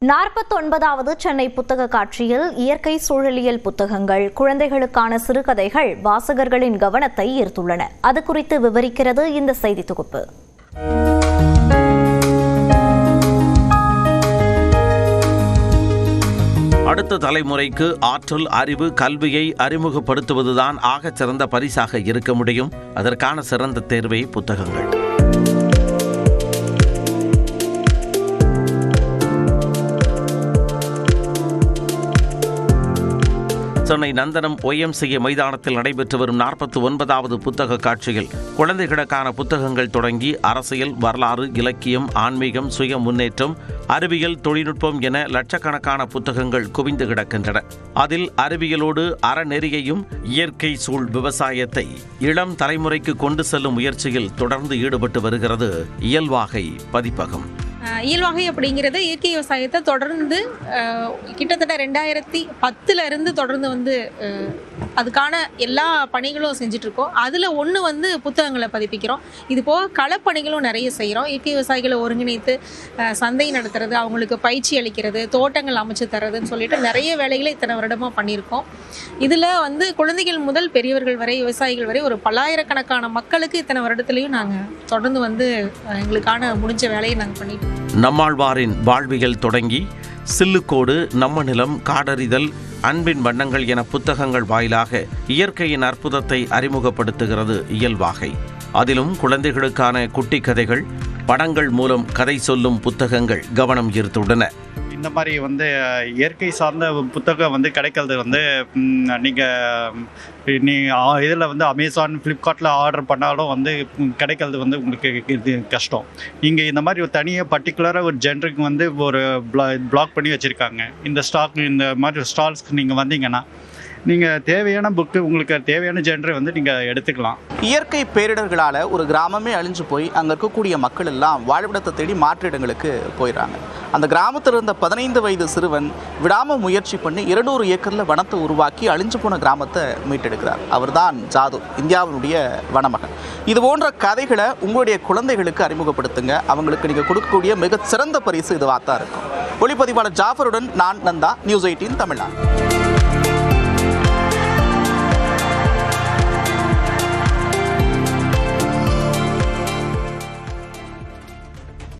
49வது சென்னை புத்தக காட்சியில் இயற்கை சூழலியல் புத்தகங்கள், குழந்தைகளுக்கான சிறுகதைகள் வாசகர்களின் கவனத்தை ஈர்த்துள்ளன. அது குறித்து விவரிக்கிறது இந்த செய்தி தொகுப்பு. அடுத்த தலைமுறைக்கு ஆற்றல், அறிவு, கல்வியை அறிமுகப்படுத்துவதுதான் ஆகச் சிறந்த பரிசாக இருக்க முடியும். அதற்கான சிறந்த தேர்வே புத்தகங்கள். சென்னை நந்தனம் OMCA மைதானத்தில் நடைபெற்று வரும் 49வது புத்தக காட்சியில் குழந்தைகளுக்கான புத்தகங்கள் தொடங்கி அரசியல், வரலாறு, இலக்கியம், ஆன்மீகம், சுய முன்னேற்றம், அறிவியல், தொழில்நுட்பம் என லட்சக்கணக்கான புத்தகங்கள் குவிந்து கிடக்கின்றன. அதில் அறிவியலோடு அறநெறியையும் இயற்கை சூழ் விவசாயத்தை இளம் தலைமுறைக்கு கொண்டு செல்லும் முயற்சியில் தொடர்ந்து ஈடுபட்டு வருகிறது இயல்வாகை பதிப்பகம். இயல்வாகை அப்படிங்கிறது இயற்கை விவசாயத்தை தொடர்ந்து கிட்டத்தட்ட 2010 தொடர்ந்து அதுக்கான எல்லா பணிகளும் செஞ்சிட்ருக்கோம். அதில் ஒன்று புத்தகங்களை பதிப்பிக்கிறோம். இது போக களப்பணிகளும் நிறைய செய்கிறோம். இயற்கை விவசாயிகளை ஒருங்கிணைத்து சந்தை நடத்துறது, அவங்களுக்கு பயிற்சி அளிக்கிறது, தோட்டங்கள் அமைச்சு தர்றதுன்னு சொல்லிட்டு நிறைய வேலைகளை இத்தனை வருடமாக பண்ணியிருக்கோம். இதில் குழந்தைகள் முதல் பெரியவர்கள் வரை, விவசாயிகள் வரை ஒரு பல்லாயிரக்கணக்கான மக்களுக்கு இத்தனை வருடத்துலையும் நாங்கள் தொடர்ந்து எங்களுக்கான முடிஞ்ச வேலையை நாங்கள் பண்ணிட்டோம். நம்மாழ்வாரின் வாழ்வியல் தொடங்கி சில்லுக்கோடு, நம்ம நிலம், காடறிதல், அன்பின் வண்ணங்கள் என புத்தகங்கள் வாயிலாக இயற்கையின் அற்புதத்தை அறிமுகப்படுத்துகிறது இயல்வாகை. அதிலும் குழந்தைகளுக்கான குட்டி கதைகள், படங்கள் மூலம் கதை சொல்லும் புத்தகங்கள் கவனம் ஈர்த்துள்ளன. இந்த மாதிரி இயற்கை சார்ந்த புத்தகம் கிடைக்கிறது நீங்கள் இதில் அமேசான், ஃப்ளிப்கார்ட்டில் ஆர்டர் பண்ணாலும் கிடைக்கிறது உங்களுக்கு இது கஷ்டம். நீங்கள் இந்த மாதிரி ஒரு தனியாக பர்டிகுலராக ஒரு ஜென்ருக்கு ஒரு பிளாக் பண்ணி வச்சுருக்காங்க. இந்த ஸ்டாக், இந்த மாதிரி ஸ்டால்ஸ்க்கு நீங்கள் வந்தீங்கன்னா நீங்கள் தேவையான புக்கு, உங்களுக்கு தேவையான ஜென்ரை நீங்கள் எடுத்துக்கலாம். இயற்கை பேரிடர்களால் ஒரு கிராமமே அழிஞ்சு போய் அங்கே இருக்கக்கூடிய மக்கள் எல்லாம் வாழ்விடத்தை தேடி மாற்று இடங்களுக்கு போயிடுறாங்க. அந்த கிராமத்தில் இருந்த 15 வயது சிறுவன் விடாம முயற்சி பண்ணி 200 ஏக்கரில் வனத்தை உருவாக்கி அழிஞ்சு போன கிராமத்தை மீட்டெடுக்கிறார். அவர் தான் ஜாது, இந்தியாவினுடைய வனமகன். இது போன்ற கதைகளை உங்களுடைய குழந்தைகளுக்கு அறிமுகப்படுத்துங்க. அவங்களுக்கு நீங்கள் கொடுக்கக்கூடிய மிகச்சிறந்த பரிசு இதுவாக தான் இருக்கும். ஒளிப்பதிவாளர் ஜாஃபருடன் நான் நந்தா, நியூஸ் 18 தமிழ்நாடு.